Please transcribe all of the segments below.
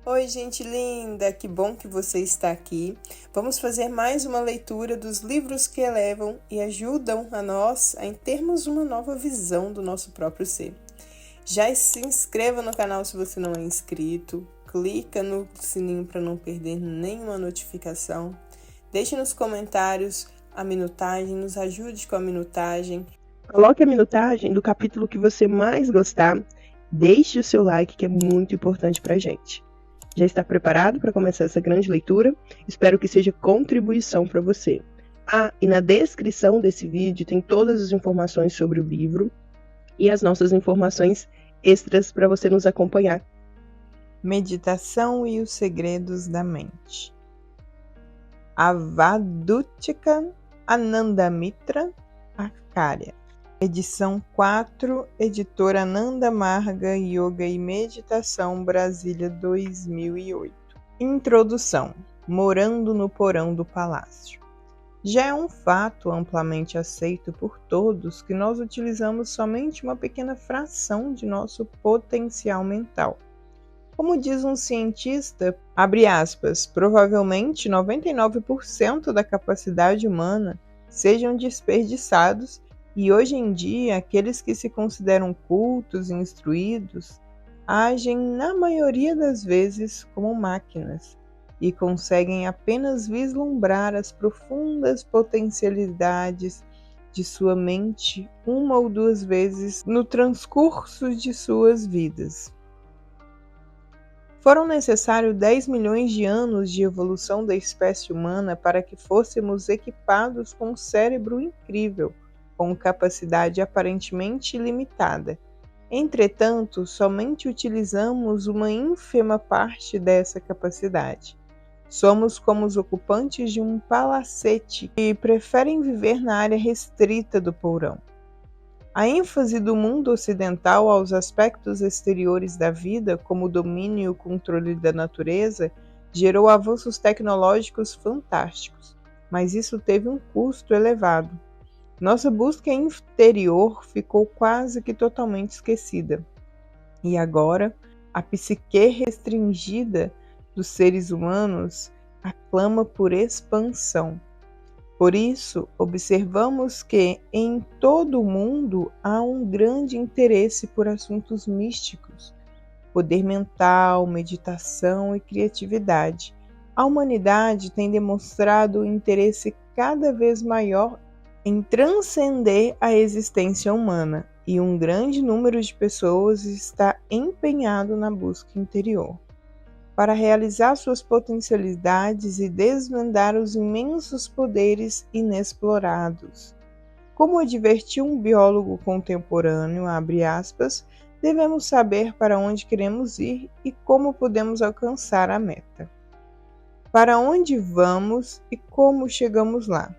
Oi, gente linda! Que bom que você está aqui. Vamos fazer mais uma leitura dos livros que elevam e ajudam a nós a termos uma nova visão do nosso próprio ser. Já se inscreva no canal se você não é inscrito, clica no sininho para não perder nenhuma notificação. Deixe nos comentários a minutagem, nos ajude com a minutagem. Coloque a minutagem do capítulo que você mais gostar. Deixe o seu like, que é muito importante para a gente. Já está preparado para começar essa grande leitura? Espero que seja contribuição para você. E na descrição desse vídeo tem todas as informações sobre o livro e as nossas informações extras para você nos acompanhar. Meditação e os segredos da mente. Avadutika Anandamitra Acharya. Edição 4, editora Ananda Marga Yoga e Meditação, Brasília 2008. Introdução. Morando no porão do palácio. Já é um fato amplamente aceito por todos que nós utilizamos somente uma pequena fração de nosso potencial mental. Como diz um cientista, abre aspas, provavelmente 99% da capacidade humana sejam desperdiçados e hoje em dia aqueles que se consideram cultos e instruídos agem na maioria das vezes como máquinas e conseguem apenas vislumbrar as profundas potencialidades de sua mente uma ou duas vezes no transcurso de suas vidas. Foram necessários 10 milhões de anos de evolução da espécie humana para que fôssemos equipados com um cérebro incrível, com capacidade aparentemente ilimitada. Entretanto, somente utilizamos uma ínfima parte dessa capacidade. Somos como os ocupantes de um palacete que preferem viver na área restrita do porão. A ênfase do mundo ocidental aos aspectos exteriores da vida, como o domínio e o controle da natureza, gerou avanços tecnológicos fantásticos, mas isso teve um custo elevado. Nossa busca interior ficou quase que totalmente esquecida. E agora, a psique restringida dos seres humanos aclama por expansão. Por isso, observamos que em todo o mundo há um grande interesse por assuntos místicos, poder mental, meditação e criatividade. A humanidade tem demonstrado um interesse cada vez maior em transcender a existência humana, e um grande número de pessoas está empenhado na busca interior para realizar suas potencialidades e desvendar os imensos poderes inexplorados. Como advertiu um biólogo contemporâneo, abre aspas, devemos saber para onde queremos ir e como podemos alcançar a meta. Para onde vamos e como chegamos lá.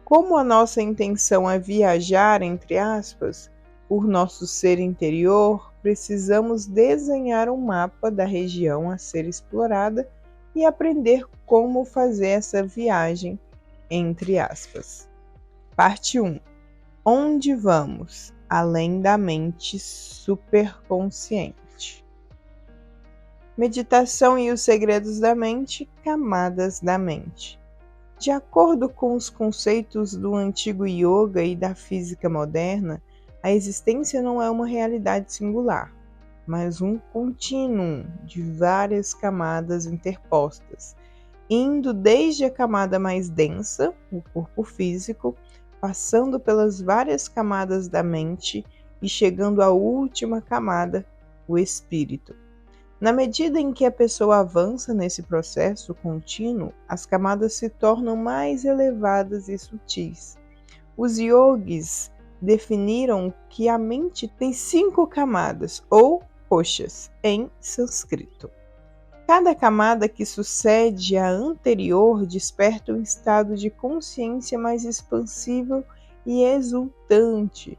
Como a nossa intenção é viajar, entre aspas, por nosso ser interior, precisamos desenhar um mapa da região a ser explorada e aprender como fazer essa viagem, entre aspas. Parte 1. Onde vamos? Além da mente superconsciente. Meditação e os segredos da mente, camadas da mente. De acordo com os conceitos do antigo yoga e da física moderna, a existência não é uma realidade singular, mas um contínuo de várias camadas interpostas, indo desde a camada mais densa, o corpo físico, passando pelas várias camadas da mente e chegando à última camada, o espírito. Na medida em que a pessoa avança nesse processo contínuo, as camadas se tornam mais elevadas e sutis. Os yogis definiram que a mente tem 5 camadas, ou koshas, em sânscrito. Cada camada que sucede à anterior desperta um estado de consciência mais expansivo e exultante.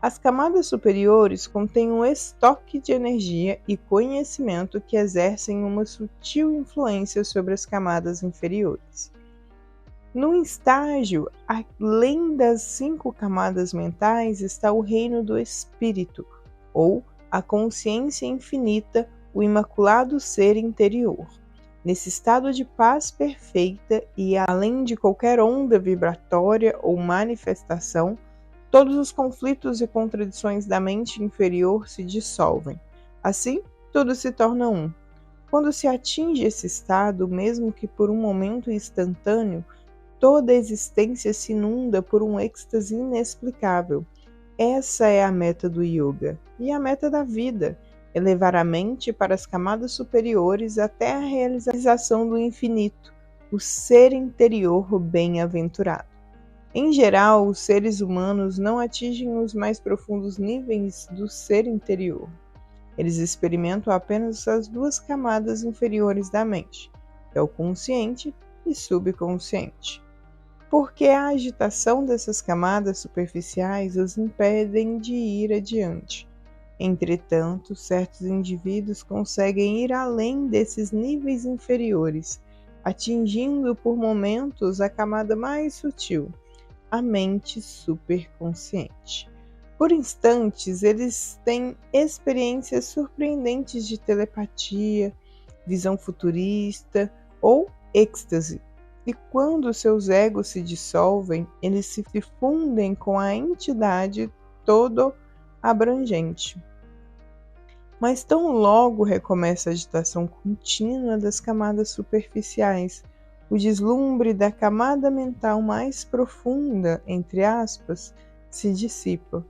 As camadas superiores contêm um estoque de energia e conhecimento que exercem uma sutil influência sobre as camadas inferiores. Num estágio, além das 5 camadas mentais, está o reino do espírito, ou a consciência infinita, o imaculado ser interior. Nesse estado de paz perfeita e além de qualquer onda vibratória ou manifestação, todos os conflitos e contradições da mente inferior se dissolvem. Assim, tudo se torna um. Quando se atinge esse estado, mesmo que por um momento instantâneo, toda a existência se inunda por um êxtase inexplicável. Essa é a meta do yoga e a meta da vida. Elevar a mente para as camadas superiores até a realização do infinito, o ser interior bem-aventurado. Em geral, os seres humanos não atingem os mais profundos níveis do ser interior. Eles experimentam apenas as duas camadas inferiores da mente, que é o consciente e subconsciente. Porque a agitação dessas camadas superficiais os impedem de ir adiante. Entretanto, certos indivíduos conseguem ir além desses níveis inferiores, atingindo por momentos a camada mais sutil, a mente superconsciente. Por instantes, eles têm experiências surpreendentes de telepatia, visão futurista ou êxtase. E quando seus egos se dissolvem, eles se fundem com a entidade todo-abrangente. Mas tão logo recomeça a agitação contínua das camadas superficiais, o deslumbre da camada mental mais profunda, entre aspas, se dissipa.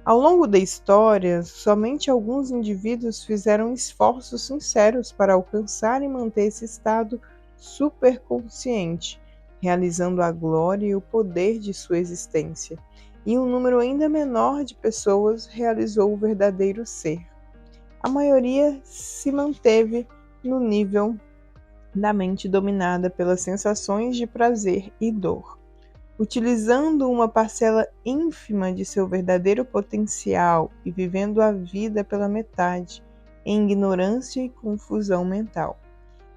Ao longo da história, somente alguns indivíduos fizeram esforços sinceros para alcançar e manter esse estado superconsciente, realizando a glória e o poder de sua existência, e um número ainda menor de pessoas realizou o verdadeiro ser. A maioria se manteve no nível da mente dominada pelas sensações de prazer e dor, utilizando uma parcela ínfima de seu verdadeiro potencial e vivendo a vida pela metade, em ignorância e confusão mental.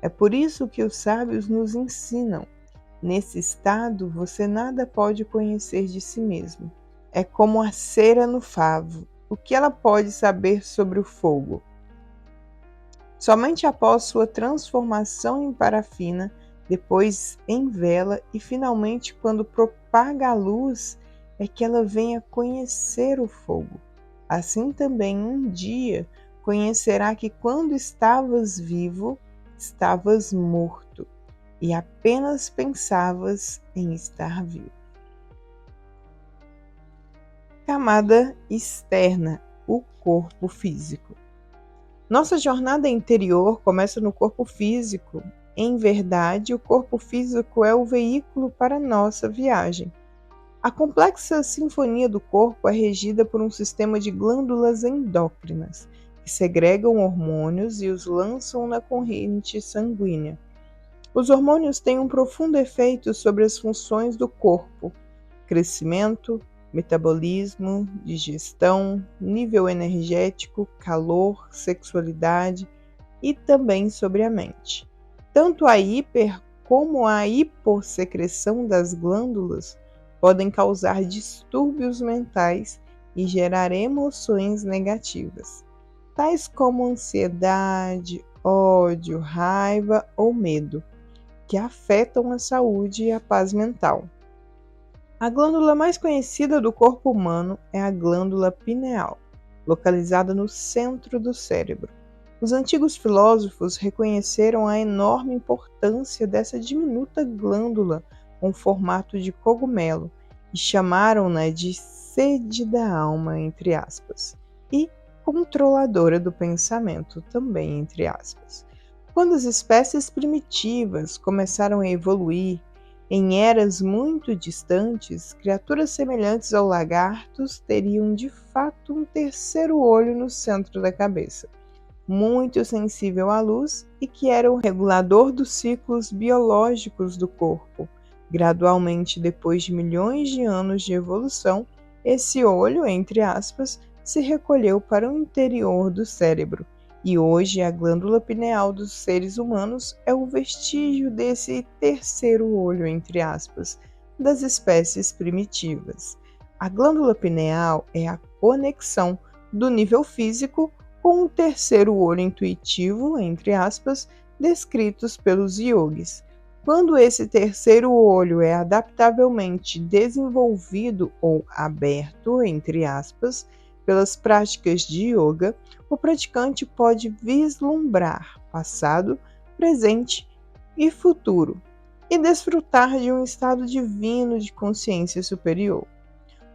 É por isso que os sábios nos ensinam: nesse estado você nada pode conhecer de si mesmo. É como a cera no favo. O que ela pode saber sobre o fogo? Somente após sua transformação em parafina, depois em vela e finalmente quando propaga a luz, é que ela vem a conhecer o fogo. Assim também um dia conhecerá que quando estavas vivo, estavas morto e apenas pensavas em estar vivo. Camada externa, o corpo físico. Nossa jornada interior começa no corpo físico. Em verdade, o corpo físico é o veículo para nossa viagem. A complexa sinfonia do corpo é regida por um sistema de glândulas endócrinas, que segregam hormônios e os lançam na corrente sanguínea. Os hormônios têm um profundo efeito sobre as funções do corpo: crescimento, metabolismo, digestão, nível energético, calor, sexualidade e também sobre a mente. Tanto a hiper como a hipossecreção das glândulas podem causar distúrbios mentais e gerar emoções negativas, tais como ansiedade, ódio, raiva ou medo, que afetam a saúde e a paz mental. A glândula mais conhecida do corpo humano é a glândula pineal, localizada no centro do cérebro. Os antigos filósofos reconheceram a enorme importância dessa diminuta glândula com formato de cogumelo e chamaram-na de sede da alma, entre aspas, e controladora do pensamento, também entre aspas. Quando as espécies primitivas começaram a evoluir, em eras muito distantes, criaturas semelhantes aos lagartos teriam de fato um terceiro olho no centro da cabeça, muito sensível à luz e que era o regulador dos ciclos biológicos do corpo. Gradualmente, depois de milhões de anos de evolução, esse olho, entre aspas, se recolheu para o interior do cérebro, e hoje a glândula pineal dos seres humanos é o vestígio desse terceiro olho, entre aspas, das espécies primitivas. A glândula pineal é a conexão do nível físico com um terceiro olho intuitivo, entre aspas, descritos pelos yogis. Quando esse terceiro olho é adaptavelmente desenvolvido ou aberto, entre aspas, pelas práticas de yoga, o praticante pode vislumbrar passado, presente e futuro e desfrutar de um estado divino de consciência superior.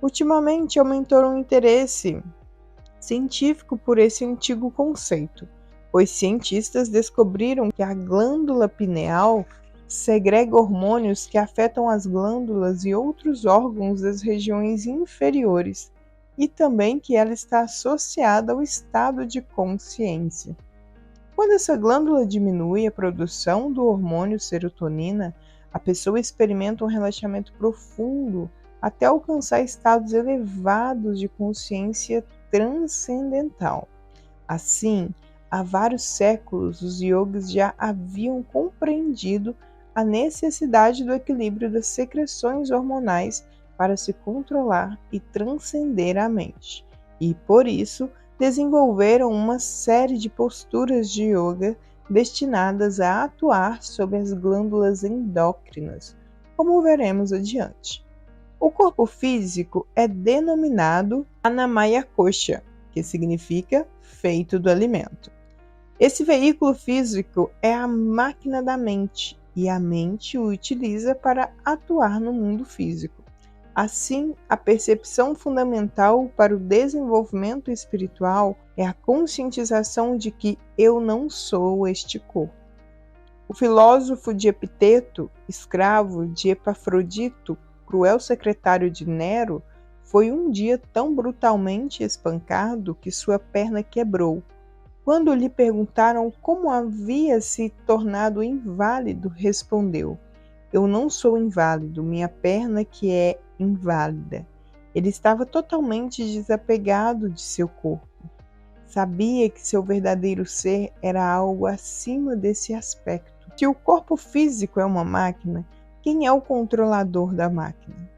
Ultimamente aumentou o interesse científico por esse antigo conceito, pois cientistas descobriram que a glândula pineal segrega hormônios que afetam as glândulas e outros órgãos das regiões inferiores, e também que ela está associada ao estado de consciência. Quando essa glândula diminui a produção do hormônio serotonina, a pessoa experimenta um relaxamento profundo até alcançar estados elevados de consciência transcendental. Assim, há vários séculos, os yogis já haviam compreendido a necessidade do equilíbrio das secreções hormonais para se controlar e transcender a mente, e, por isso, desenvolveram uma série de posturas de yoga destinadas a atuar sobre as glândulas endócrinas, como veremos adiante. O corpo físico é denominado Annamaya Kosha, que significa feito do alimento. Esse veículo físico é a máquina da mente, e a mente o utiliza para atuar no mundo físico. Assim, a percepção fundamental para o desenvolvimento espiritual é a conscientização de que eu não sou este corpo. O filósofo de Epiteto, escravo de Epafrodito, cruel secretário de Nero, foi um dia tão brutalmente espancado que sua perna quebrou. Quando lhe perguntaram como havia se tornado inválido, respondeu: eu não sou inválido, minha perna que é inválida. Ele estava totalmente desapegado de seu corpo. Sabia que seu verdadeiro ser era algo acima desse aspecto. Se o corpo físico é uma máquina, quem é o controlador da máquina?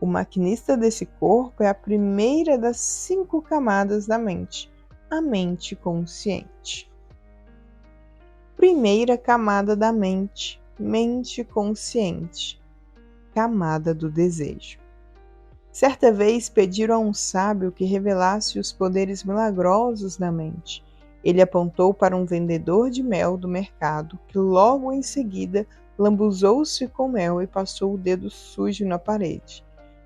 O maquinista desse corpo é a primeira das 5 camadas da mente, a mente consciente. Primeira camada da mente, mente consciente, camada do desejo. Certa vez pediram a um sábio que revelasse os poderes milagrosos da mente. Ele apontou para um vendedor de mel do mercado, que logo em seguida lambuzou-se com mel e passou o dedo sujo na parede.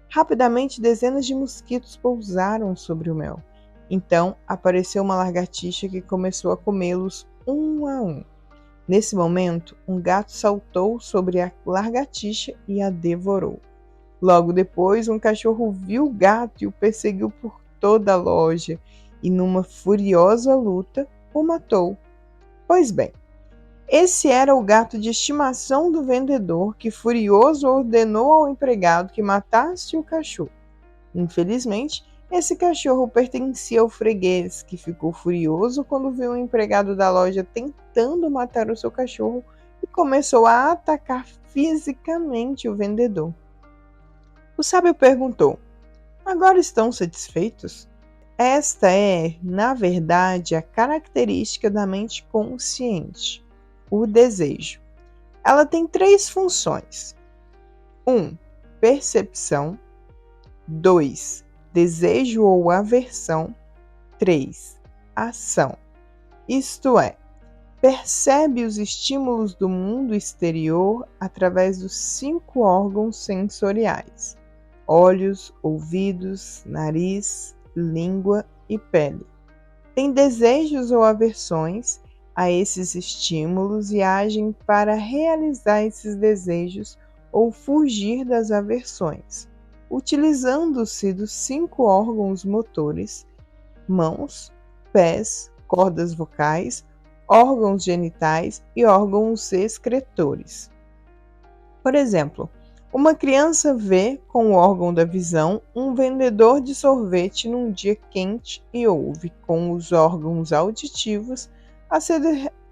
Rapidamente, dezenas de mosquitos pousaram sobre o mel. Então, apareceu uma lagartixa que começou a comê-los um a um. Nesse momento, um gato saltou sobre a lagartixa e a devorou. Logo depois, um cachorro viu o gato e o perseguiu por toda a loja e, numa furiosa luta, o matou. Pois bem, esse era o gato de estimação do vendedor que, furioso, ordenou ao empregado que matasse o cachorro. Infelizmente, esse cachorro pertencia ao freguês, que ficou furioso quando viu o empregado da loja tentando matar o seu cachorro e começou a atacar fisicamente o vendedor. O sábio perguntou: agora estão satisfeitos? Esta é, na verdade, a característica da mente consciente, o desejo. Ela tem 3 funções. 1. Percepção. 2. Desejo ou aversão. 3. Ação. Isto é, percebe os estímulos do mundo exterior através dos 5 órgãos sensoriais: olhos, ouvidos, nariz, língua e pele. Tem desejos ou aversões a esses estímulos e agem para realizar esses desejos ou fugir das aversões, utilizando-se dos 5 órgãos motores: mãos, pés, cordas vocais, órgãos genitais e órgãos excretores. Por exemplo, uma criança vê com o órgão da visão um vendedor de sorvete num dia quente e ouve com os órgãos auditivos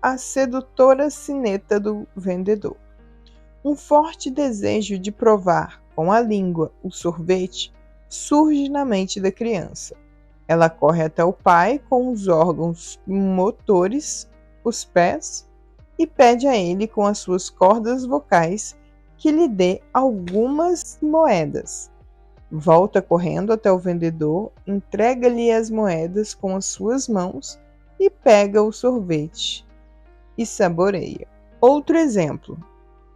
a sedutora sineta do vendedor. Um forte desejo de provar com a língua o sorvete surge na mente da criança. Ela corre até o pai com os órgãos motores, os pés, e pede a ele com as suas cordas vocais que lhe dê algumas moedas. Volta correndo até o vendedor, entrega-lhe as moedas com as suas mãos e pega o sorvete e saboreia. Outro exemplo.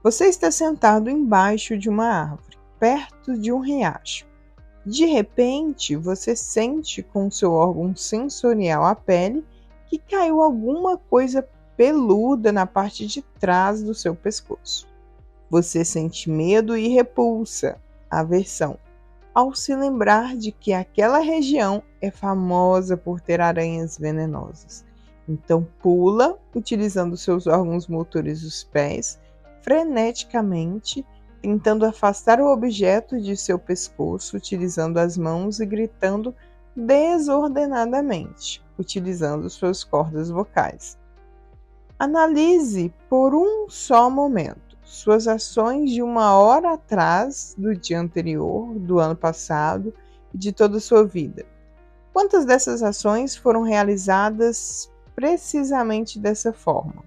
Você está sentado embaixo de uma árvore, perto de um riacho. De repente, você sente com seu órgão sensorial a pele que caiu alguma coisa peluda na parte de trás do seu pescoço. Você sente medo e repulsa, aversão, ao se lembrar de que aquela região é famosa por ter aranhas venenosas. Então pula, utilizando seus órgãos motores dos pés, freneticamente, tentando afastar o objeto de seu pescoço, utilizando as mãos e gritando desordenadamente, utilizando suas cordas vocais. Analise por um só momento suas ações de uma hora atrás, do dia anterior, do ano passado e de toda a sua vida. Quantas dessas ações foram realizadas precisamente dessa forma?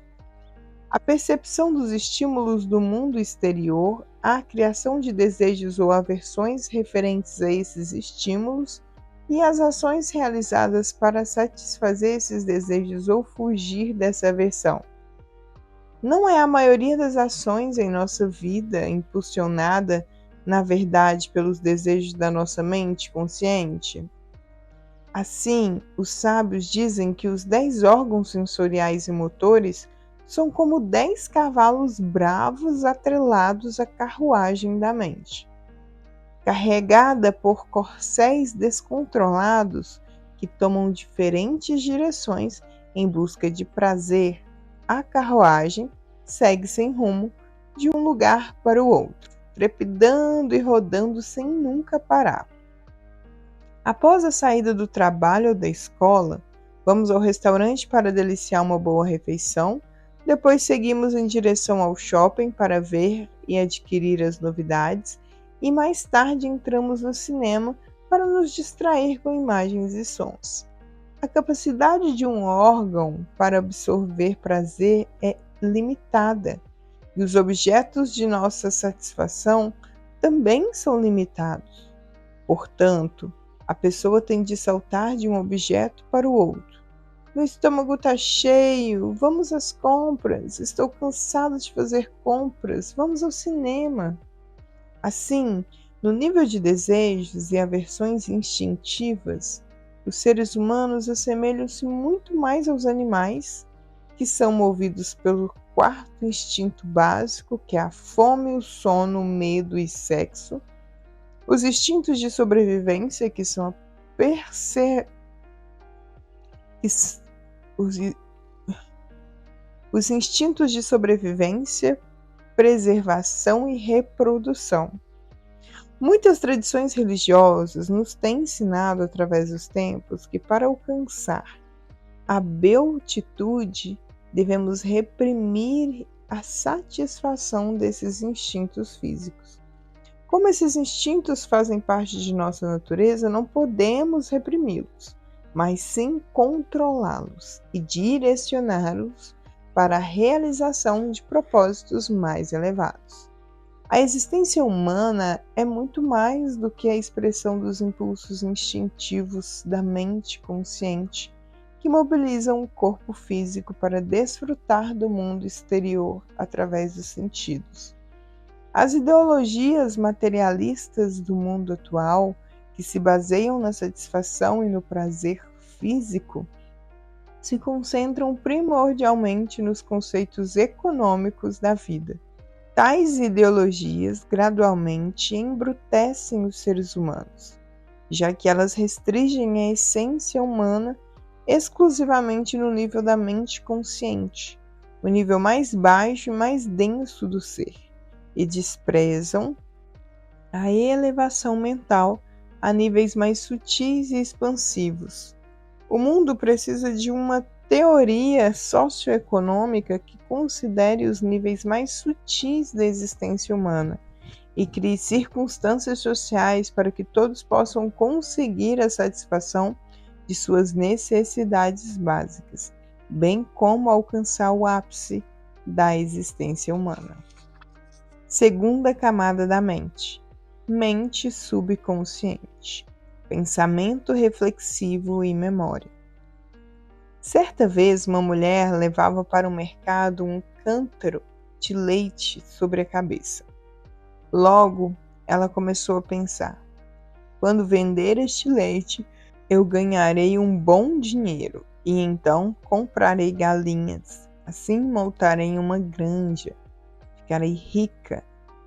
A percepção dos estímulos do mundo exterior, a criação de desejos ou aversões referentes a esses estímulos e as ações realizadas para satisfazer esses desejos ou fugir dessa aversão. Não é a maioria das ações em nossa vida impulsionada, na verdade, pelos desejos da nossa mente consciente? Assim, os sábios dizem que os 10 órgãos sensoriais e motores são como 10 cavalos bravos atrelados à carruagem da mente. Carregada por corcéis descontrolados que tomam diferentes direções em busca de prazer, a carruagem segue sem rumo de um lugar para o outro, trepidando e rodando sem nunca parar. Após a saída do trabalho ou da escola, vamos ao restaurante para deliciar uma boa refeição. Depois seguimos em direção ao shopping para ver e adquirir as novidades e mais tarde entramos no cinema para nos distrair com imagens e sons. A capacidade de um órgão para absorver prazer é limitada e os objetos de nossa satisfação também são limitados. Portanto, a pessoa tem de saltar de um objeto para o outro. Meu estômago está cheio, vamos às compras. Estou cansado de fazer compras, vamos ao cinema. Assim, no nível de desejos e aversões instintivas, os seres humanos assemelham-se muito mais aos animais, que são movidos pelo quarto instinto básico, que é a fome, o sono, o medo e sexo. Os instintos de sobrevivência, que são a os instintos de sobrevivência, preservação e reprodução. Muitas tradições religiosas nos têm ensinado através dos tempos que para alcançar a beatitude devemos reprimir a satisfação desses instintos físicos. Como esses instintos fazem parte de nossa natureza, não podemos reprimi-los, mas sim controlá-los e direcioná-los para a realização de propósitos mais elevados. A existência humana é muito mais do que a expressão dos impulsos instintivos da mente consciente que mobilizam o corpo físico para desfrutar do mundo exterior através dos sentidos. As ideologias materialistas do mundo atual, que se baseiam na satisfação e no prazer físico, se concentram primordialmente nos conceitos econômicos da vida. Tais ideologias gradualmente embrutecem os seres humanos, já que elas restringem a essência humana exclusivamente no nível da mente consciente, o nível mais baixo e mais denso do ser, e desprezam a elevação mental a níveis mais sutis e expansivos. O mundo precisa de uma teoria socioeconômica que considere os níveis mais sutis da existência humana e crie circunstâncias sociais para que todos possam conseguir a satisfação de suas necessidades básicas, bem como alcançar o ápice da existência humana. Segunda camada da mente: mente subconsciente, pensamento reflexivo e memória. Certa vez, uma mulher levava para o mercado um cântaro de leite sobre a cabeça. Logo, ela começou a pensar: quando vender este leite, eu ganharei um bom dinheiro e então comprarei galinhas. Assim montarei uma granja, ficarei rica,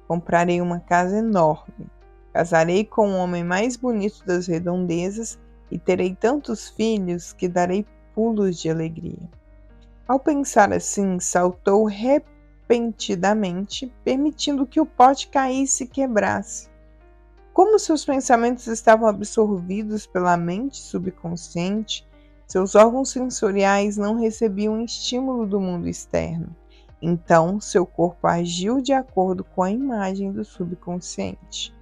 comprarei uma casa enorme, casarei com o homem mais bonito das redondezas e terei tantos filhos que darei pulos de alegria. Ao pensar assim, saltou repentinamente, permitindo que o pote caísse e quebrasse. Como seus pensamentos estavam absorvidos pela mente subconsciente, seus órgãos sensoriais não recebiam estímulo do mundo externo. Então, seu corpo agiu de acordo com a imagem do subconsciente.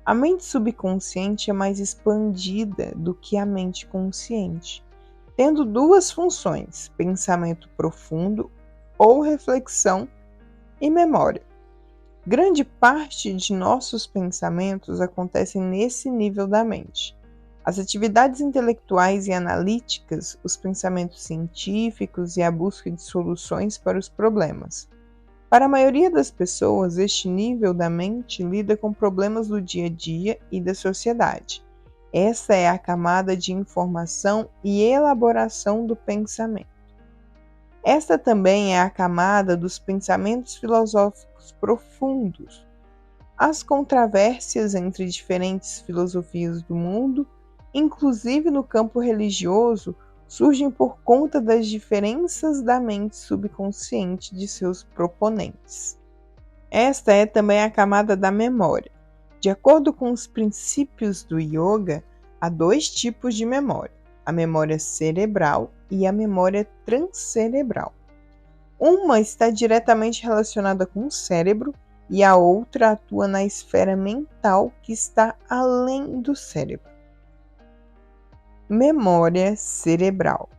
A mente subconsciente é mais expandida do que a mente consciente, tendo duas funções: pensamento profundo ou reflexão e memória. Grande parte de nossos pensamentos acontecem nesse nível da mente. As atividades intelectuais e analíticas, os pensamentos científicos e a busca de soluções para os problemas. Para a maioria das pessoas, este nível da mente lida com problemas do dia a dia e da sociedade. Essa é a camada de informação e elaboração do pensamento. Esta também é a camada dos pensamentos filosóficos profundos. As controvérsias entre diferentes filosofias do mundo, inclusive no campo religioso, surgem por conta das diferenças da mente subconsciente de seus proponentes. Esta é também a camada da memória. De acordo com os princípios do yoga, há dois tipos de memória: a memória cerebral e a memória transcerebral. Uma está diretamente relacionada com o cérebro e a outra atua na esfera mental que está além do cérebro. Memória cerebral.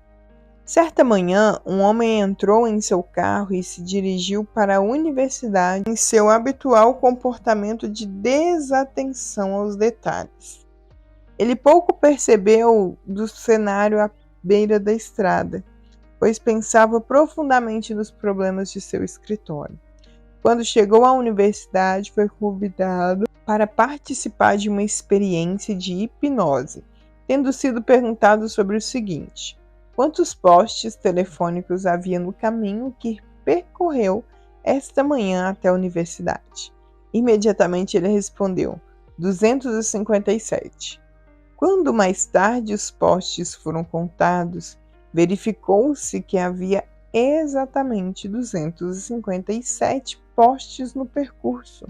Certa manhã, um homem entrou em seu carro e se dirigiu para a universidade em seu habitual comportamento de desatenção aos detalhes. Ele pouco percebeu do cenário à beira da estrada, pois pensava profundamente nos problemas de seu escritório. Quando chegou à universidade, foi convidado para participar de uma experiência de hipnose, tendo sido perguntado sobre o seguinte: quantos postes telefônicos havia no caminho que percorreu esta manhã até a universidade? Imediatamente ele respondeu: 257. Quando mais tarde os postes foram contados, verificou-se que havia exatamente 257 postes no percurso.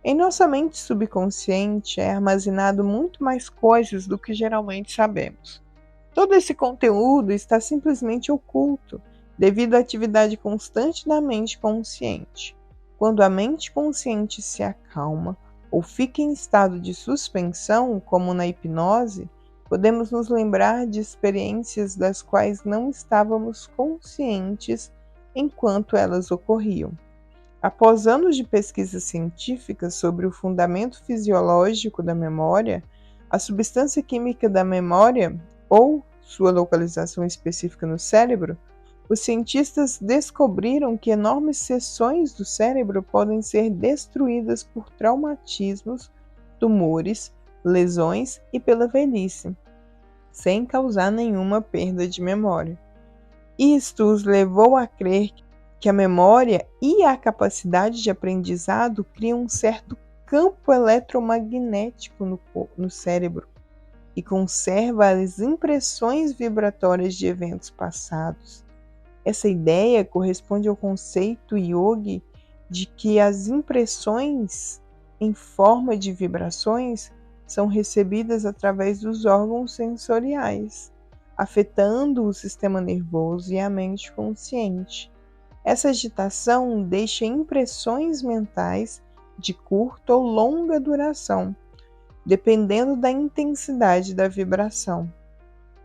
Em nossa mente subconsciente é armazenado muito mais coisas do que geralmente sabemos. Todo esse conteúdo está simplesmente oculto, devido à atividade constante da mente consciente. Quando a mente consciente se acalma ou fica em estado de suspensão, como na hipnose, podemos nos lembrar de experiências das quais não estávamos conscientes enquanto elas ocorriam. Após anos de pesquisa científica sobre o fundamento fisiológico da memória, a substância química da memória, ou sua localização específica no cérebro, os cientistas descobriram que enormes seções do cérebro podem ser destruídas por traumatismos, tumores, lesões e pela velhice, sem causar nenhuma perda de memória. Isto os levou a crer que a memória e a capacidade de aprendizado criam um certo campo eletromagnético no cérebro e conserva as impressões vibratórias de eventos passados. Essa ideia corresponde ao conceito yogi de que as impressões em forma de vibrações são recebidas através dos órgãos sensoriais, afetando o sistema nervoso e a mente consciente. Essa agitação deixa impressões mentais de curta ou longa duração, dependendo da intensidade da vibração.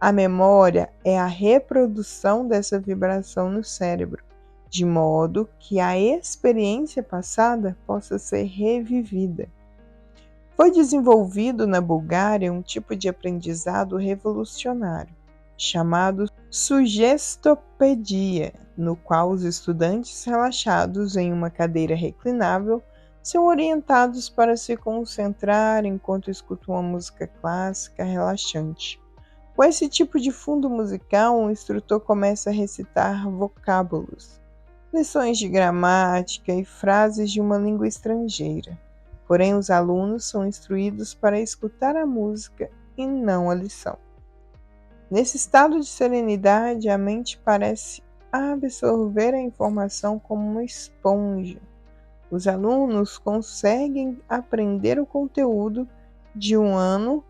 A memória é a reprodução dessa vibração no cérebro, de modo que a experiência passada possa ser revivida. Foi desenvolvido na Bulgária um tipo de aprendizado revolucionário, chamado sugestopedia, no qual os estudantes relaxados em uma cadeira reclinável são orientados para se concentrar enquanto escutam uma música clássica relaxante. Com esse tipo de fundo musical, o instrutor começa a recitar vocábulos, lições de gramática e frases de uma língua estrangeira. Porém, os alunos são instruídos para escutar a música e não a lição. Nesse estado de serenidade, a mente parece absorver a informação como uma esponja. Os alunos conseguem aprender o conteúdo de um ano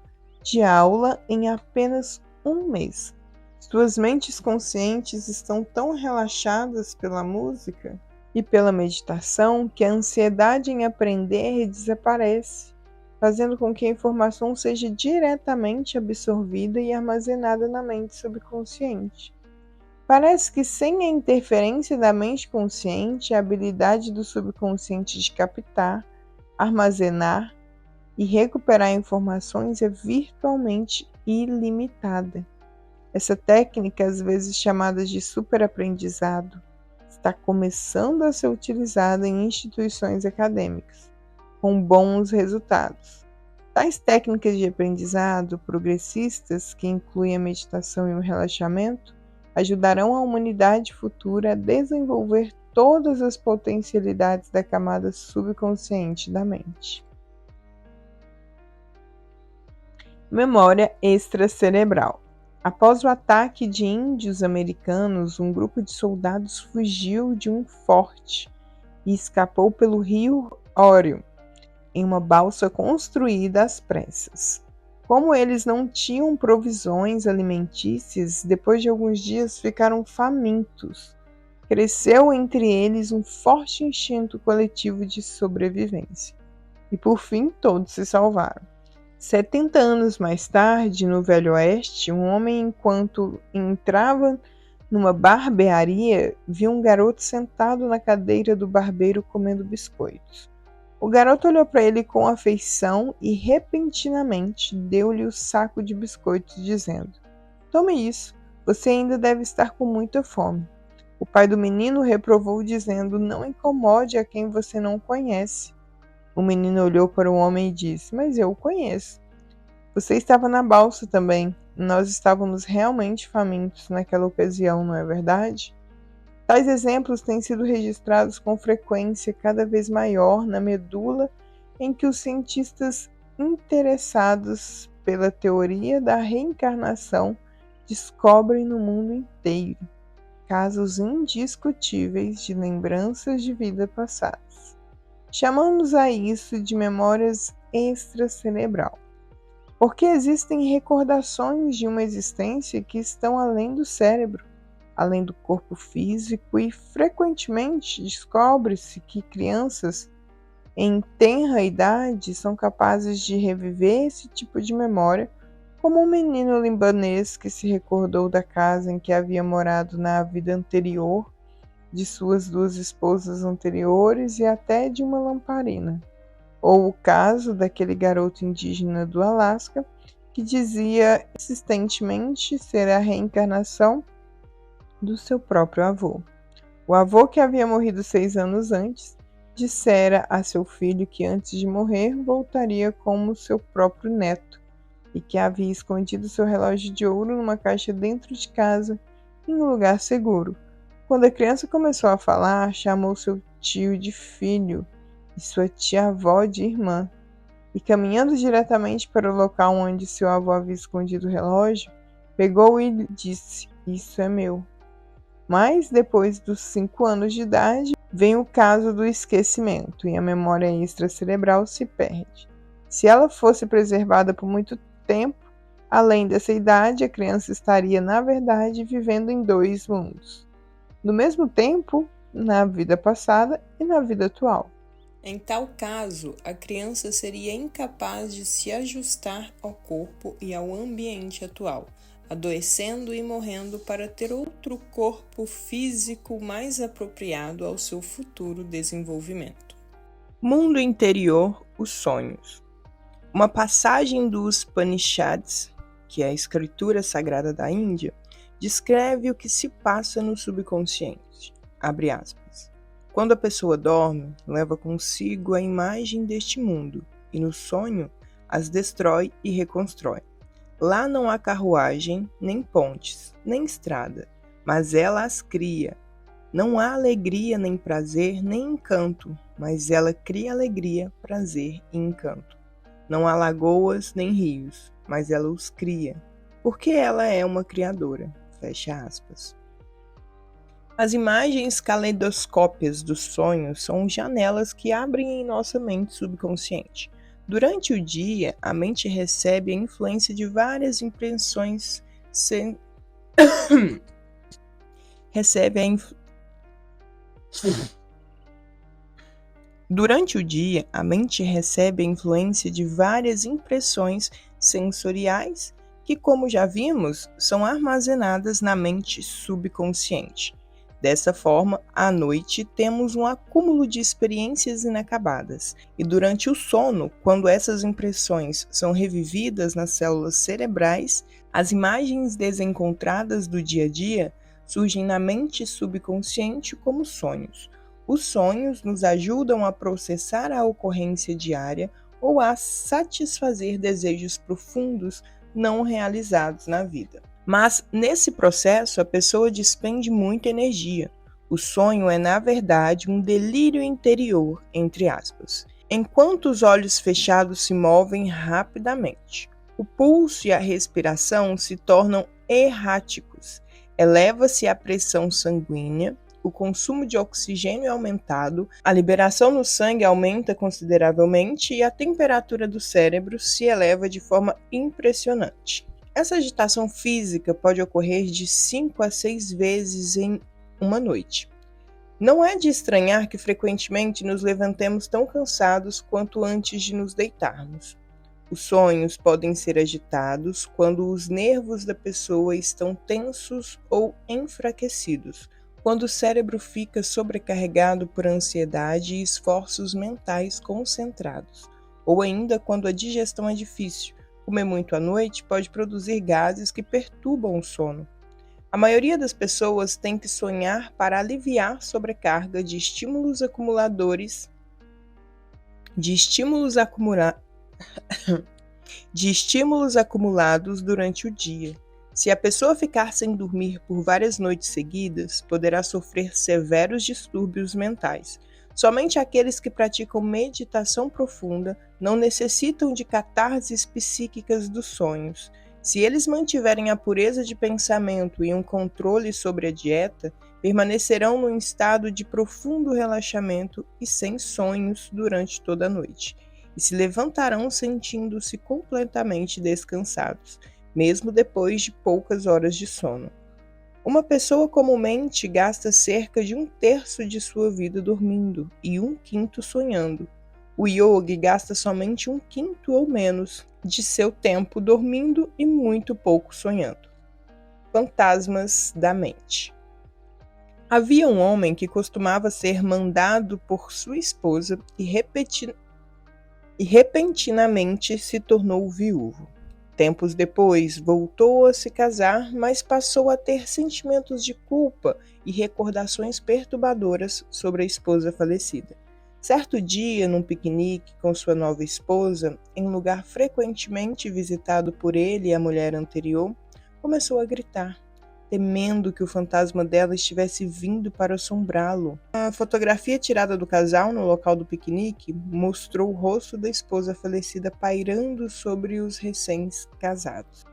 de aula em apenas um mês. Suas mentes conscientes estão tão relaxadas pela música e pela meditação que a ansiedade em aprender desaparece, fazendo com que a informação seja diretamente absorvida e armazenada na mente subconsciente. Parece que sem a interferência da mente consciente, a habilidade do subconsciente de captar, armazenar e recuperar informações é virtualmente ilimitada. Essa técnica, às vezes chamada de superaprendizado, está começando a ser utilizada em instituições acadêmicas, com bons resultados. Tais técnicas de aprendizado progressistas, que incluem a meditação e o relaxamento, ajudarão a humanidade futura a desenvolver todas as potencialidades da camada subconsciente da mente. Memória extracerebral. Após o ataque de índios americanos, um grupo de soldados fugiu de um forte e escapou pelo rio Ório, em uma balsa construída às pressas. Como eles não tinham provisões alimentícias, depois de alguns dias ficaram famintos. Cresceu entre eles um forte instinto coletivo de sobrevivência. E por fim, todos se salvaram. 70 anos mais tarde, no Velho Oeste, um homem, enquanto entrava numa barbearia, viu um garoto sentado na cadeira do barbeiro comendo biscoitos. O garoto olhou para ele com afeição e, repentinamente, deu-lhe o saco de biscoitos, dizendo: "Tome isso, você ainda deve estar com muita fome." O pai do menino reprovou, dizendo: "Não incomode a quem você não conhece." O menino olhou para o homem e disse: "Mas eu o conheço. Você estava na balsa também. Nós estávamos realmente famintos naquela ocasião, não é verdade?" Tais exemplos têm sido registrados com frequência cada vez maior na medula em que os cientistas interessados pela teoria da reencarnação descobrem no mundo inteiro casos indiscutíveis de lembranças de vida passadas. Chamamos a isso de memórias extracerebral, porque existem recordações de uma existência que estão além do cérebro, além do corpo físico, e frequentemente descobre-se que crianças em tenra idade são capazes de reviver esse tipo de memória, como um menino libanês que se recordou da casa em que havia morado na vida anterior, de suas 2 esposas anteriores e até de uma lamparina. Ou o caso daquele garoto indígena do Alasca que dizia insistentemente ser a reencarnação do seu próprio avô. O avô, que havia morrido 6 anos antes, dissera a seu filho que antes de morrer voltaria como seu próprio neto e que havia escondido seu relógio de ouro numa caixa dentro de casa, em um lugar seguro. Quando a criança começou a falar, chamou seu tio de filho e sua tia-avó de irmã, e caminhando diretamente para o local onde seu avô havia escondido o relógio, pegou e disse: "Isso é meu." Mas, depois dos 5 anos de idade, vem o caso do esquecimento e a memória extracerebral se perde. Se ela fosse preservada por muito tempo, além dessa idade, a criança estaria, na verdade, vivendo em 2 mundos. No mesmo tempo, na vida passada e na vida atual. Em tal caso, a criança seria incapaz de se ajustar ao corpo e ao ambiente atual, adoecendo e morrendo para ter outro corpo físico mais apropriado ao seu futuro desenvolvimento. Mundo interior, os sonhos. Uma passagem dos Upanishads, que é a escritura sagrada da Índia, descreve o que se passa no subconsciente. Abre aspas. Quando a pessoa dorme, leva consigo a imagem deste mundo e no sonho as destrói e reconstrói. Lá não há carruagem, nem pontes, nem estrada, mas ela as cria. Não há alegria, nem prazer, nem encanto, mas ela cria alegria, prazer e encanto. Não há lagoas, nem rios, mas ela os cria, porque ela é uma criadora. Fecha aspas. As imagens caleidoscópicas dos sonhos são janelas que abrem em nossa mente subconsciente. Durante o dia, a mente recebe a influência de várias impressões Durante o dia, a mente recebe a influência de várias impressões sensoriais que, como já vimos, são armazenadas na mente subconsciente. Dessa forma, à noite temos um acúmulo de experiências inacabadas, e durante o sono, quando essas impressões são revividas nas células cerebrais, as imagens desencontradas do dia a dia surgem na mente subconsciente como sonhos. Os sonhos nos ajudam a processar a ocorrência diária ou a satisfazer desejos profundos não realizados na vida. Mas, nesse processo, a pessoa despende muita energia. O sonho é, na verdade, um delírio interior, entre aspas. Enquanto os olhos fechados se movem rapidamente, o pulso e a respiração se tornam erráticos. Eleva-se a pressão sanguínea, o consumo de oxigênio é aumentado, a liberação no sangue aumenta consideravelmente e a temperatura do cérebro se eleva de forma impressionante. Essa agitação física pode ocorrer de 5 a 6 vezes em uma noite. Não é de estranhar que frequentemente nos levantemos tão cansados quanto antes de nos deitarmos. Os sonhos podem ser agitados quando os nervos da pessoa estão tensos ou enfraquecidos, quando o cérebro fica sobrecarregado por ansiedade e esforços mentais concentrados, ou ainda quando a digestão é difícil. Comer muito à noite pode produzir gases que perturbam o sono. A maioria das pessoas tem que sonhar para aliviar sobrecarga de estímulos acumulados durante o dia. Se a pessoa ficar sem dormir por várias noites seguidas, poderá sofrer severos distúrbios mentais. Somente aqueles que praticam meditação profunda não necessitam de catarses psíquicas dos sonhos. Se eles mantiverem a pureza de pensamento e um controle sobre a dieta, permanecerão num estado de profundo relaxamento e sem sonhos durante toda a noite, e se levantarão sentindo-se completamente descansados, mesmo depois de poucas horas de sono. Uma pessoa comumente gasta cerca de 1/3 de sua vida dormindo e 1/5 sonhando. O yogi gasta somente 1/5 ou menos de seu tempo dormindo e muito pouco sonhando. Fantasmas da mente. Havia um homem que costumava ser mandado por sua esposa e repentinamente se tornou viúvo. Tempos depois, voltou a se casar, mas passou a ter sentimentos de culpa e recordações perturbadoras sobre a esposa falecida. Certo dia, num piquenique com sua nova esposa, em um lugar frequentemente visitado por ele e a mulher anterior, começou a gritar, temendo que o fantasma dela estivesse vindo para assombrá-lo. A fotografia tirada do casal no local do piquenique mostrou o rosto da esposa falecida pairando sobre os recém-casados.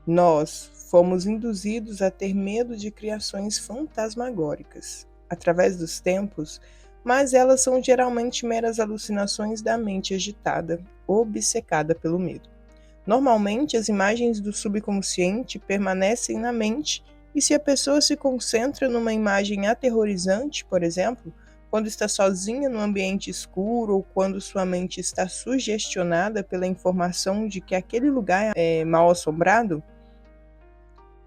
Nós fomos induzidos a ter medo de criações fantasmagóricas, através dos tempos, mas elas são geralmente meras alucinações da mente agitada, obcecada pelo medo. Normalmente, as imagens do subconsciente permanecem na mente. E se a pessoa se concentra numa imagem aterrorizante, por exemplo, quando está sozinha num ambiente escuro ou quando sua mente está sugestionada pela informação de que aquele lugar é mal assombrado,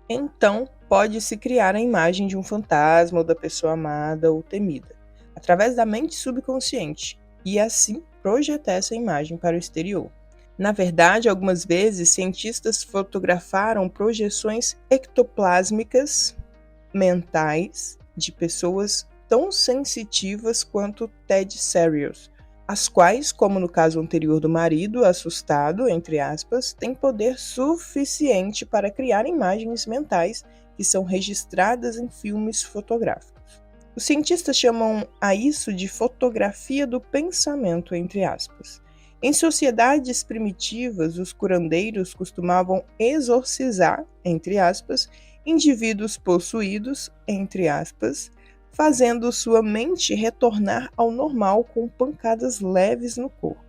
Então, pode-se criar a imagem de um fantasma ou da pessoa amada ou temida, através da mente subconsciente, e assim projetar essa imagem para o exterior. Na verdade, algumas vezes, cientistas fotografaram projeções ectoplásmicas mentais de pessoas tão sensitivas quanto Ted Serious, as quais, como no caso anterior do marido assustado, entre aspas, têm poder suficiente para criar imagens mentais que são registradas em filmes fotográficos. Os cientistas chamam a isso de fotografia do pensamento, entre aspas. Em sociedades primitivas, os curandeiros costumavam exorcizar, entre aspas, indivíduos possuídos, entre aspas, fazendo sua mente retornar ao normal com pancadas leves no corpo,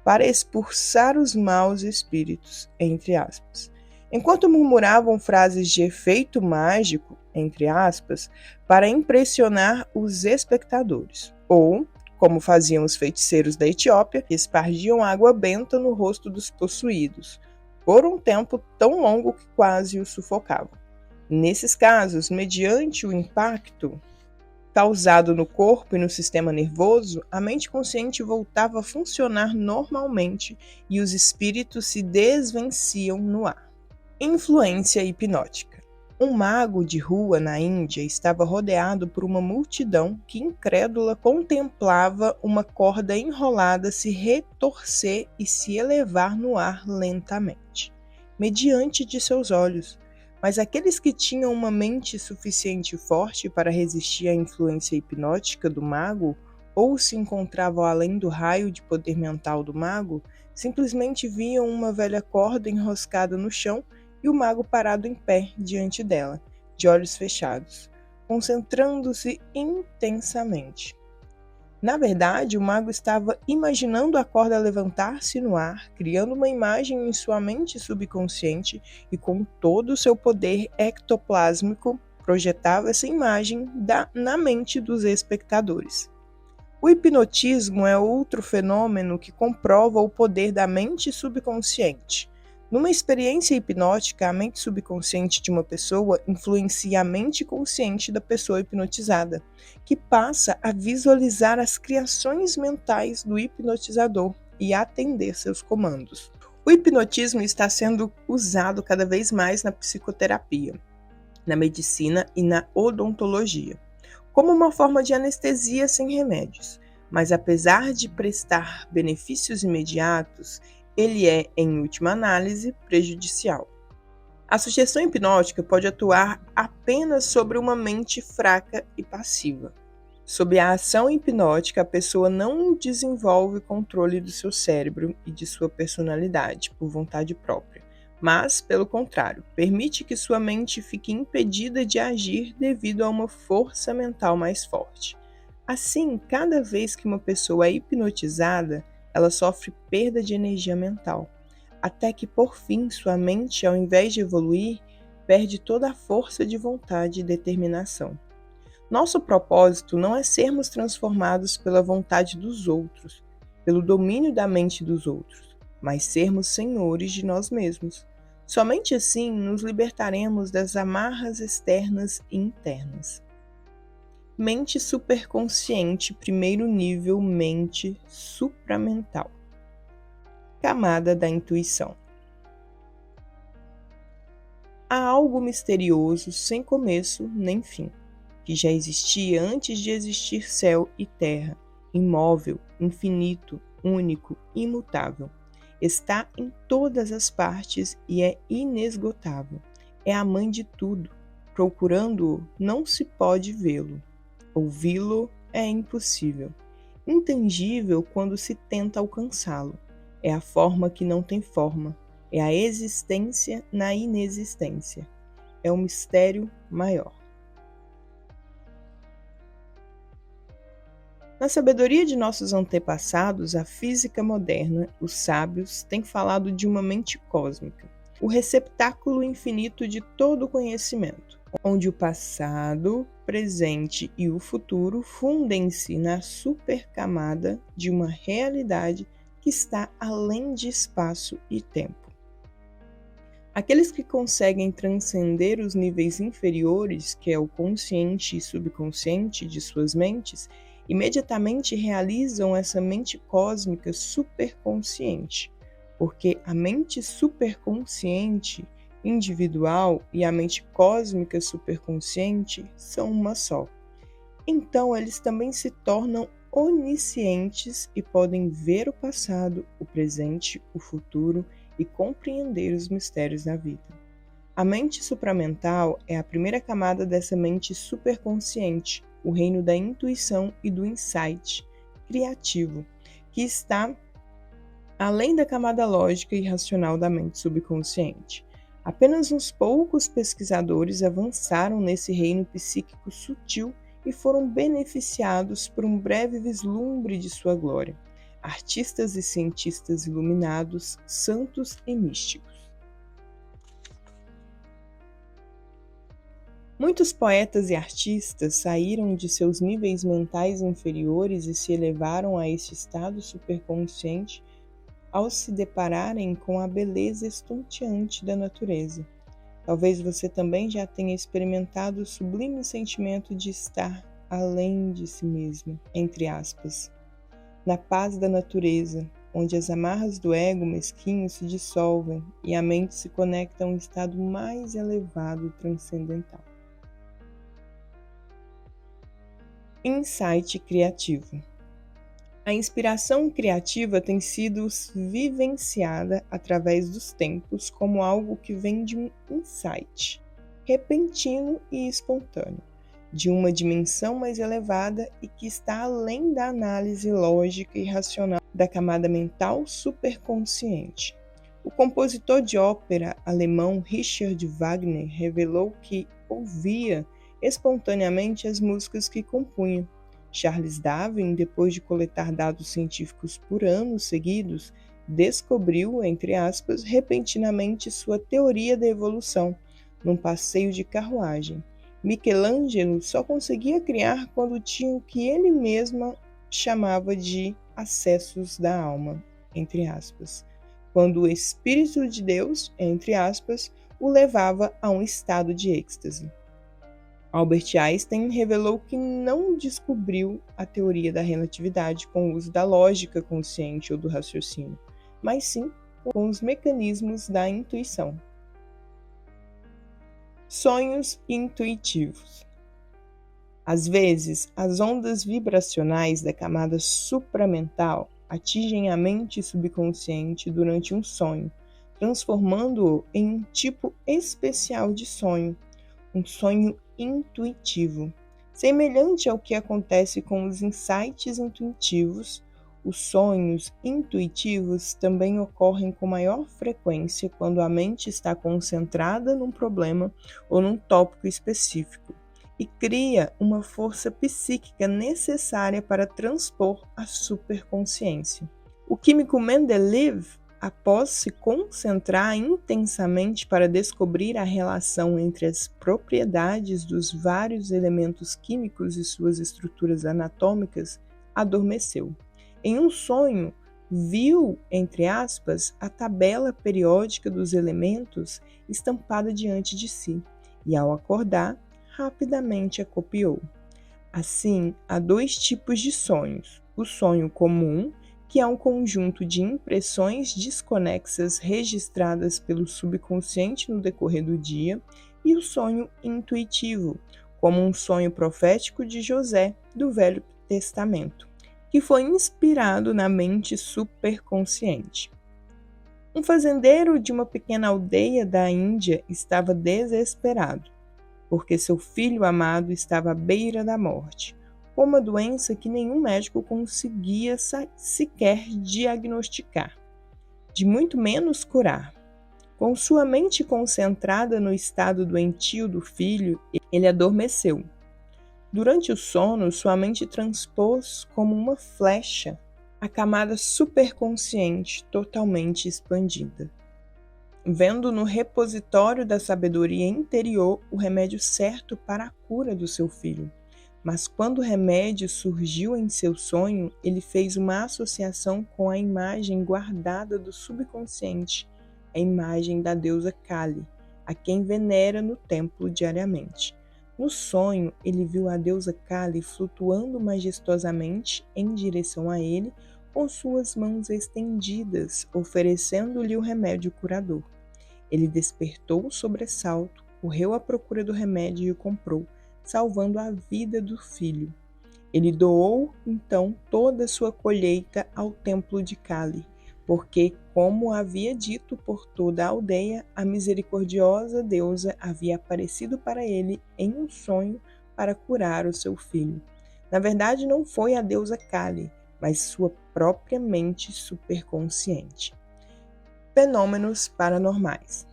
para expulsar os maus espíritos, entre aspas. Enquanto murmuravam frases de efeito mágico, entre aspas, para impressionar os espectadores, ou, como faziam os feiticeiros da Etiópia, que espargiam água benta no rosto dos possuídos, por um tempo tão longo que quase os sufocavam. Nesses casos, mediante o impacto causado no corpo e no sistema nervoso, a mente consciente voltava a funcionar normalmente e os espíritos se desvenciam no ar. Influência hipnótica. Um mago de rua na Índia estava rodeado por uma multidão que, incrédula, contemplava uma corda enrolada se retorcer e se elevar no ar lentamente, mediante de seus olhos. Mas aqueles que tinham uma mente suficiente forte para resistir à influência hipnótica do mago, ou se encontravam além do raio de poder mental do mago, simplesmente viam uma velha corda enroscada no chão e o mago parado em pé diante dela, de olhos fechados, concentrando-se intensamente. Na verdade, o mago estava imaginando a corda levantar-se no ar, criando uma imagem em sua mente subconsciente e, com todo o seu poder ectoplásmico, projetava essa imagem na mente dos espectadores. O hipnotismo é outro fenômeno que comprova o poder da mente subconsciente. Numa experiência hipnótica, a mente subconsciente de uma pessoa influencia a mente consciente da pessoa hipnotizada, que passa a visualizar as criações mentais do hipnotizador e a atender seus comandos. O hipnotismo está sendo usado cada vez mais na psicoterapia, na medicina e na odontologia, como uma forma de anestesia sem remédios. Mas apesar de prestar benefícios imediatos, ele é, em última análise, prejudicial. A sugestão hipnótica pode atuar apenas sobre uma mente fraca e passiva. Sob a ação hipnótica, a pessoa não desenvolve controle do seu cérebro e de sua personalidade por vontade própria, mas, pelo contrário, permite que sua mente fique impedida de agir devido a uma força mental mais forte. Assim, cada vez que uma pessoa é hipnotizada, ela sofre perda de energia mental, até que, por fim, sua mente, ao invés de evoluir, perde toda a força de vontade e determinação. Nosso propósito não é sermos transformados pela vontade dos outros, pelo domínio da mente dos outros, mas sermos senhores de nós mesmos. Somente assim nos libertaremos das amarras externas e internas. Mente superconsciente, primeiro nível, mente supramental. Camada da intuição. Há algo misterioso, sem começo nem fim, que já existia antes de existir céu e terra, imóvel, infinito, único, imutável. Está em todas as partes e é inesgotável. É a mãe de tudo. Procurando-o, não se pode vê-lo. Ouvi-lo é impossível. Intangível quando se tenta alcançá-lo. É a forma que não tem forma. É a existência na inexistência. É o mistério maior. Na sabedoria de nossos antepassados, a física moderna, os sábios, têm falado de uma mente cósmica, o receptáculo infinito de todo o conhecimento, onde o passado, presente e o futuro fundem-se na supercamada de uma realidade que está além de espaço e tempo. Aqueles que conseguem transcender os níveis inferiores, que é o consciente e subconsciente de suas mentes, imediatamente realizam essa mente cósmica superconsciente, porque a mente superconsciente individual e a mente cósmica superconsciente são uma só. Então, eles também se tornam oniscientes e podem ver o passado, o presente, o futuro e compreender os mistérios da vida. A mente supramental é a primeira camada dessa mente superconsciente, o reino da intuição e do insight criativo, que está além da camada lógica e racional da mente subconsciente. Apenas uns poucos pesquisadores avançaram nesse reino psíquico sutil e foram beneficiados por um breve vislumbre de sua glória. Artistas e cientistas iluminados, santos e místicos. Muitos poetas e artistas saíram de seus níveis mentais inferiores e se elevaram a este estado superconsciente ao se depararem com a beleza estonteante da natureza. Talvez você também já tenha experimentado o sublime sentimento de estar além de si mesmo, entre aspas, na paz da natureza, onde as amarras do ego mesquinho se dissolvem e a mente se conecta a um estado mais elevado e transcendental. Insight criativo. A inspiração criativa tem sido vivenciada através dos tempos como algo que vem de um insight, repentino e espontâneo, de uma dimensão mais elevada e que está além da análise lógica e racional da camada mental superconsciente. O compositor de ópera alemão Richard Wagner revelou que ouvia espontaneamente as músicas que compunha. Charles Darwin, depois de coletar dados científicos por anos seguidos, descobriu, entre aspas, repentinamente sua teoria da evolução, num passeio de carruagem. Michelangelo só conseguia criar quando tinha o que ele mesmo chamava de acessos da alma, entre aspas, quando o Espírito de Deus, entre aspas, o levava a um estado de êxtase. Albert Einstein revelou que não descobriu a teoria da relatividade com o uso da lógica consciente ou do raciocínio, mas sim com os mecanismos da intuição. Sonhos intuitivos. Às vezes, as ondas vibracionais da camada supramental atingem a mente subconsciente durante um sonho, transformando-o em um tipo especial de sonho, um sonho intuitivo. Semelhante ao que acontece com os insights intuitivos, os sonhos intuitivos também ocorrem com maior frequência quando a mente está concentrada num problema ou num tópico específico e cria uma força psíquica necessária para transpor a superconsciência. O químico Mendeleev, após se concentrar intensamente para descobrir a relação entre as propriedades dos vários elementos químicos e suas estruturas anatômicas, adormeceu. Em um sonho, viu, entre aspas, a tabela periódica dos elementos estampada diante de si, e ao acordar, rapidamente a copiou. Assim, há dois tipos de sonhos: o sonho comum, que é um conjunto de impressões desconexas registradas pelo subconsciente no decorrer do dia, e o sonho intuitivo, como um sonho profético de José, do Velho Testamento, que foi inspirado na mente superconsciente. Um fazendeiro de uma pequena aldeia da Índia estava desesperado, porque seu filho amado estava à beira da morte, com uma doença que nenhum médico conseguia sequer diagnosticar, de muito menos curar. Com sua mente concentrada no estado doentio do filho, ele adormeceu. Durante o sono, sua mente transpôs como uma flecha a camada superconsciente totalmente expandida, vendo no repositório da sabedoria interior o remédio certo para a cura do seu filho. Mas quando o remédio surgiu em seu sonho, ele fez uma associação com a imagem guardada do subconsciente, a imagem da deusa Kali, a quem venera no templo diariamente. No sonho, ele viu a deusa Kali flutuando majestosamente em direção a ele, com suas mãos estendidas, oferecendo-lhe o remédio curador. Ele despertou sobressalto, correu à procura do remédio e o comprou, salvando a vida do filho. Ele doou, então, toda a sua colheita ao templo de Kali, porque, como havia dito por toda a aldeia, a misericordiosa deusa havia aparecido para ele em um sonho para curar o seu filho. Na verdade, não foi a deusa Kali, mas sua própria mente superconsciente. Fenômenos paranormais.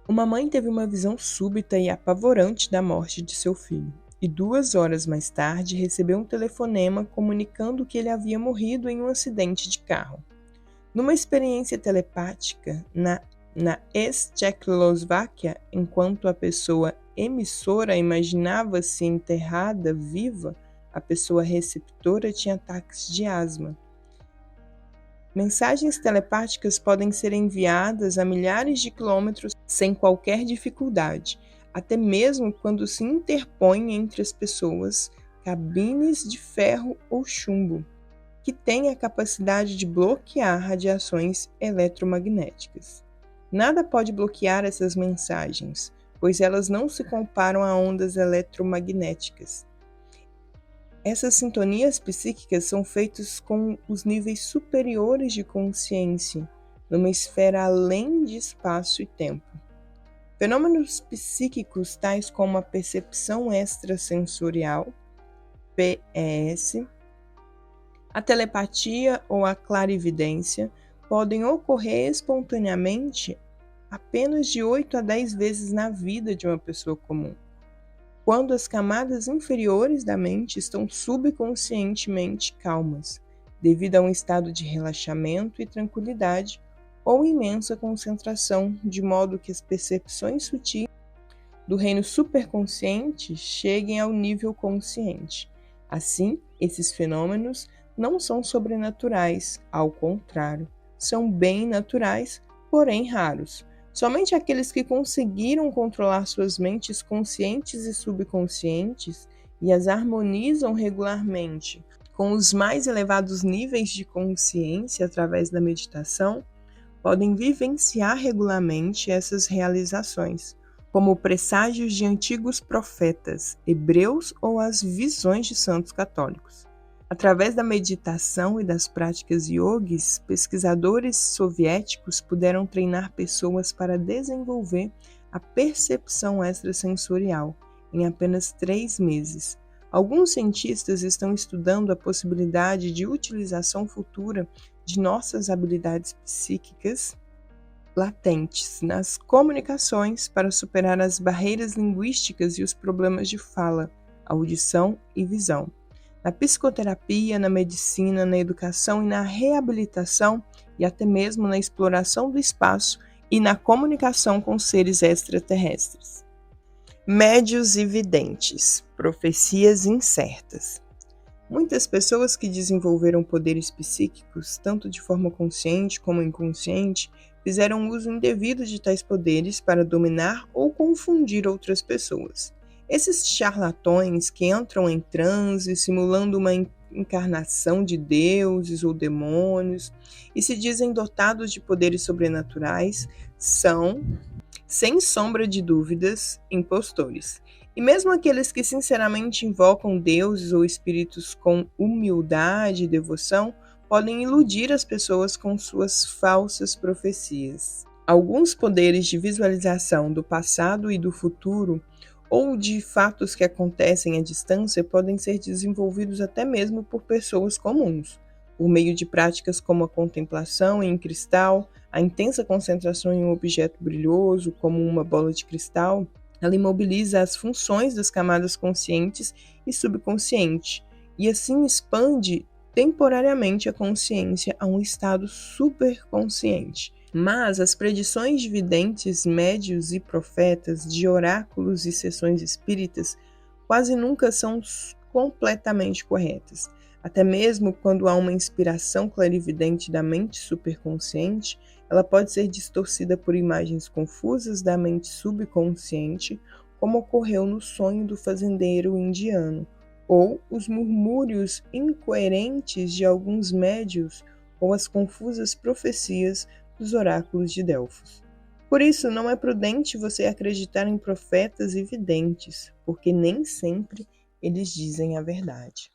Uma mãe teve uma visão súbita e apavorante da morte de seu filho, e 2 horas mais tarde recebeu um telefonema comunicando que ele havia morrido em um acidente de carro. Numa experiência telepática na ex-Tchecoslováquia, enquanto a pessoa emissora imaginava-se enterrada viva, a pessoa receptora tinha ataques de asma. Mensagens telepáticas podem ser enviadas a milhares de quilômetros sem qualquer dificuldade, até mesmo quando se interpõem entre as pessoas cabines de ferro ou chumbo, que têm a capacidade de bloquear radiações eletromagnéticas. Nada pode bloquear essas mensagens, pois elas não se comparam a ondas eletromagnéticas. Essas sintonias psíquicas são feitas com os níveis superiores de consciência, numa esfera além de espaço e tempo. Fenômenos psíquicos tais como a percepção extrasensorial, PES, a telepatia ou a clarividência podem ocorrer espontaneamente apenas de 8 a 10 vezes na vida de uma pessoa comum, quando as camadas inferiores da mente estão subconscientemente calmas, devido a um estado de relaxamento e tranquilidade ou imensa concentração, de modo que as percepções sutis do reino superconsciente cheguem ao nível consciente. Assim, esses fenômenos não são sobrenaturais, ao contrário, são bem naturais, porém raros. Somente aqueles que conseguiram controlar suas mentes conscientes e subconscientes e as harmonizam regularmente com os mais elevados níveis de consciência através da meditação podem vivenciar regularmente essas realizações, como presságios de antigos profetas, hebreus ou as visões de santos católicos. Através da meditação e das práticas yogis, pesquisadores soviéticos puderam treinar pessoas para desenvolver a percepção extrasensorial em apenas 3 meses. Alguns cientistas estão estudando a possibilidade de utilização futura de nossas habilidades psíquicas latentes nas comunicações para superar as barreiras linguísticas e os problemas de fala, audição e visão. Na psicoterapia, na medicina, na educação e na reabilitação, e até mesmo na exploração do espaço e na comunicação com seres extraterrestres. Médios e videntes, profecias incertas. Muitas pessoas que desenvolveram poderes psíquicos, tanto de forma consciente como inconsciente, fizeram uso indevido de tais poderes para dominar ou confundir outras pessoas. Esses charlatões que entram em transe, simulando uma encarnação de deuses ou demônios e se dizem dotados de poderes sobrenaturais, são, sem sombra de dúvidas, impostores. E mesmo aqueles que sinceramente invocam deuses ou espíritos com humildade e devoção, podem iludir as pessoas com suas falsas profecias. Alguns poderes de visualização do passado e do futuro ou de fatos que acontecem à distância podem ser desenvolvidos até mesmo por pessoas comuns, por meio de práticas como a contemplação em cristal, a intensa concentração em um objeto brilhoso, como uma bola de cristal. Ela imobiliza as funções das camadas conscientes e subconsciente, e assim expande temporariamente a consciência a um estado superconsciente. Mas as predições de videntes, médios e profetas, de oráculos e sessões espíritas, quase nunca são completamente corretas. Até mesmo quando há uma inspiração clarividente da mente superconsciente, Ela pode ser distorcida por imagens confusas da mente subconsciente, como ocorreu no sonho do fazendeiro indiano, ou os murmúrios incoerentes de alguns médiuns ou as confusas profecias dos oráculos de Delfos. Por isso, não é prudente você acreditar em profetas e videntes, porque nem sempre eles dizem a verdade.